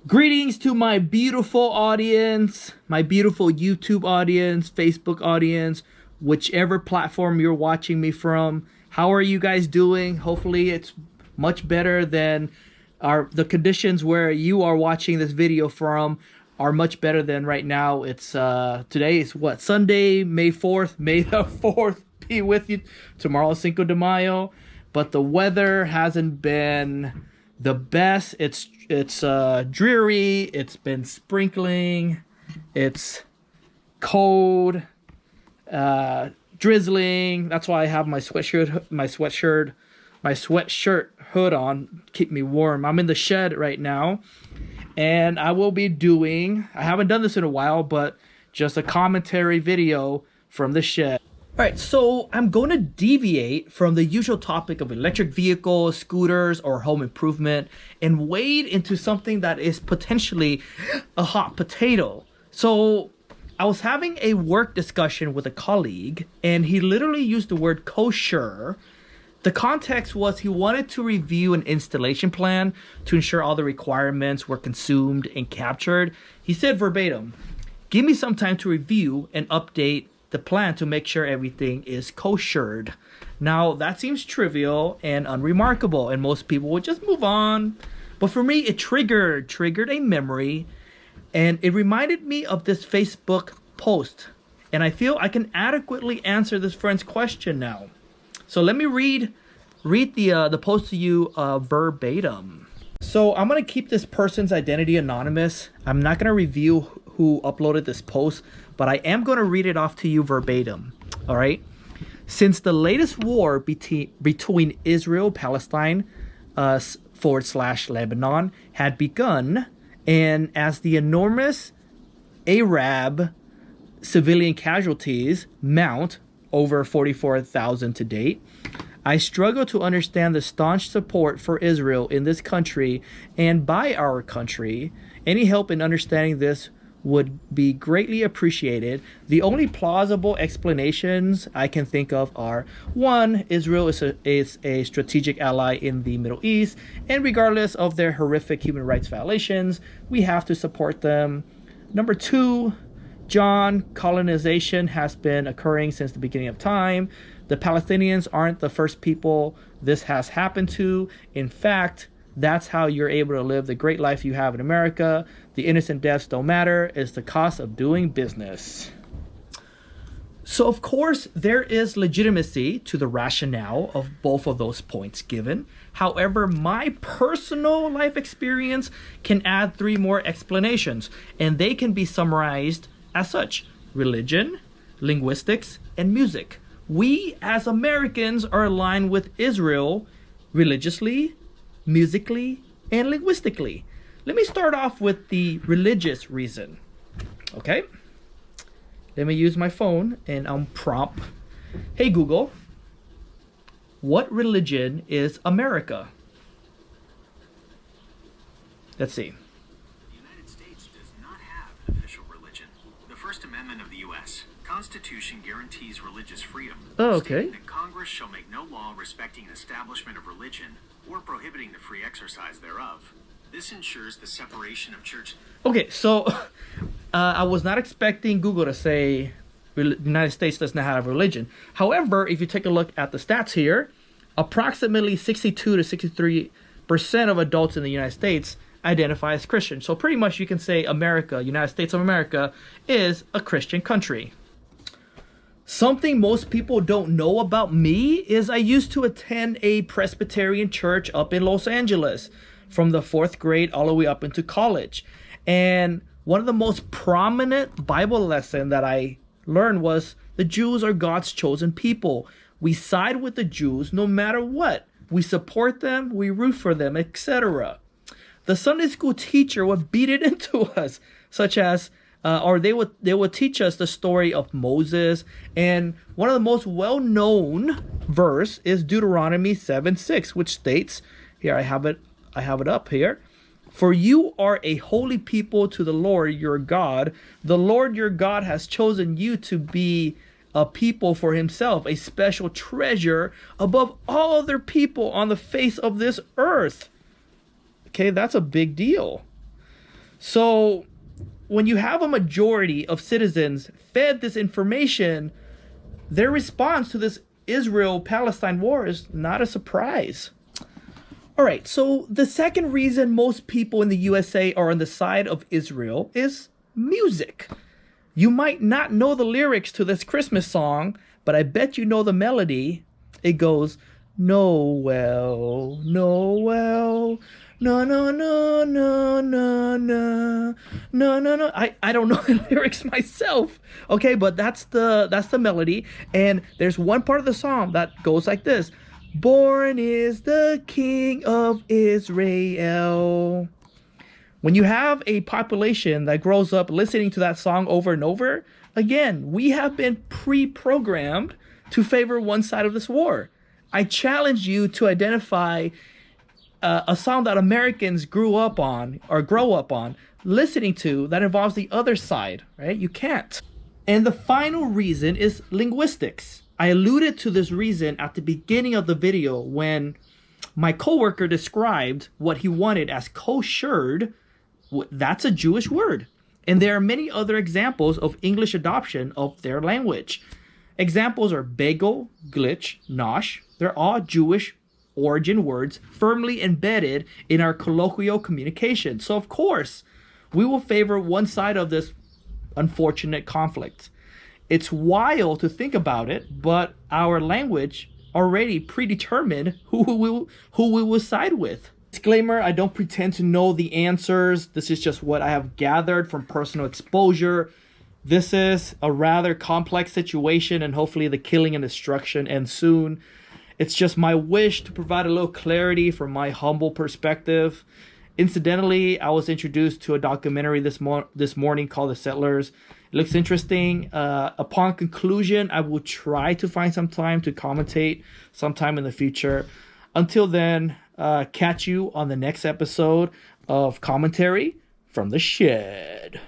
Greetings to my beautiful audience, my beautiful YouTube audience, Facebook audience, whichever platform you're watching me from. How are you guys doing? Hopefully it's much better than the conditions where you are watching this video from are much better than right now. It's today is what, Sunday, May 4th. May the 4th be with you. Tomorrow, Cinco de Mayo. But the weather hasn't been the best. It's dreary. It's been sprinkling. It's cold, drizzling. That's why I have my sweatshirt hood on, keep me warm. I'm in the shed right now, and I will be doing, I haven't done this in a while, but just a commentary video from the shed. All right, so I'm going to deviate from the usual topic of electric vehicles, scooters, or home improvement and wade into something that is potentially a hot potato. So I was having a work discussion with a colleague, and he literally used the word kosher. The context was he wanted to review an installation plan to ensure all the requirements were consumed and captured. He said verbatim, "Give me some time to review and update the plan to make sure everything is koshered." Now that seems trivial and unremarkable, and most people would just move on. But for me, it triggered a memory, and it reminded me of this Facebook post. And I feel I can adequately answer this friend's question now. So let me read the post to you verbatim. So I'm gonna keep this person's identity anonymous. I'm not gonna review who uploaded this post, but I am going to read it off to you verbatim. All right. "Since the latest war between Israel, Palestine, / Lebanon had begun, and as the enormous Arab civilian casualties mount, over 44,000 to date, I struggle to understand the staunch support for Israel in this country and by our country. Any help in understanding this would be greatly appreciated. The only plausible explanations I can think of are: 1, Israel is a strategic ally in the Middle East, and regardless of their horrific human rights violations, we have to support them. 2, John, colonization has been occurring since the beginning of time. The Palestinians aren't the first people this has happened to. In fact, that's how you're able to live the great life you have in America. The innocent deaths don't matter. It's the cost of doing business." So of course, there is legitimacy to the rationale of both of those points given. However, my personal life experience can add 3 more explanations, and they can be summarized as such: religion, linguistics, and music. We as Americans are aligned with Israel religiously, musically, and linguistically. Let me start off with the religious reason. Okay, let me use my phone and I'll prompt, "Hey Google, what religion is America?" Let's see. The United States does not have an official religion. The First Amendment of the U.S. Constitution guarantees religious freedom. Oh, okay. Stating that Congress shall make no law respecting an establishment of religion or prohibiting the free exercise thereof. This ensures the separation of church. Okay, so I was not expecting Google to say the United States does not have a religion. However, if you take a look at the stats here, approximately 62 to 63% of adults in the United States identify as Christian. So pretty much you can say America, United States of America, is a Christian country. Something most people don't know about me is I used to attend a Presbyterian church up in Los Angeles from the 4th grade all the way up into college. And one of the most prominent Bible lessons that I learned was the Jews are God's chosen people. We side with the Jews no matter what. We support them, we root for them, etc. The Sunday school teacher would beat it into us, such as they would teach us the story of Moses, and one of the most well-known verse is Deuteronomy 7:6, which states, here I have it up here: "For you are a holy people to the Lord your God. The Lord your God has chosen you to be a people for himself, a special treasure above all other people on the face of this earth." Okay, that's a big deal. So when you have a majority of citizens fed this information, their response to this Israel-Palestine war is not a surprise. All right, so the second reason most people in the USA are on the side of Israel is music. You might not know the lyrics to this Christmas song, but I bet you know the melody. It goes, Noel, Noel, no, no, no, no, no, no, no, no, no. I don't know the lyrics myself, okay, but that's the melody. And there's one part of the song that goes like this. Born is the King of Israel. When you have a population that grows up listening to that song over and over, again, we have been pre-programmed to favor one side of this war. I challenge you to identify a song that Americans grew up on or grow up on listening to that involves the other side, right? You can't. And the final reason is linguistics. I alluded to this reason at the beginning of the video when my coworker described what he wanted as koshered. That's a Jewish word. And there are many other examples of English adoption of their language. Examples are bagel, glitch, nosh. They're all Jewish origin words firmly embedded in our colloquial communication. So of course, we will favor one side of this unfortunate conflict. It's wild to think about it, but our language already predetermined who we will side with. Disclaimer, I don't pretend to know the answers. This is just what I have gathered from personal exposure. This is a rather complex situation, and hopefully the killing and destruction end soon. It's just my wish to provide a little clarity from my humble perspective. Incidentally, I was introduced to a documentary this morning called The Settlers. It looks interesting. Upon conclusion, I will try to find some time to commentate sometime in the future. Until then, catch you on the next episode of Commentary from the Shed.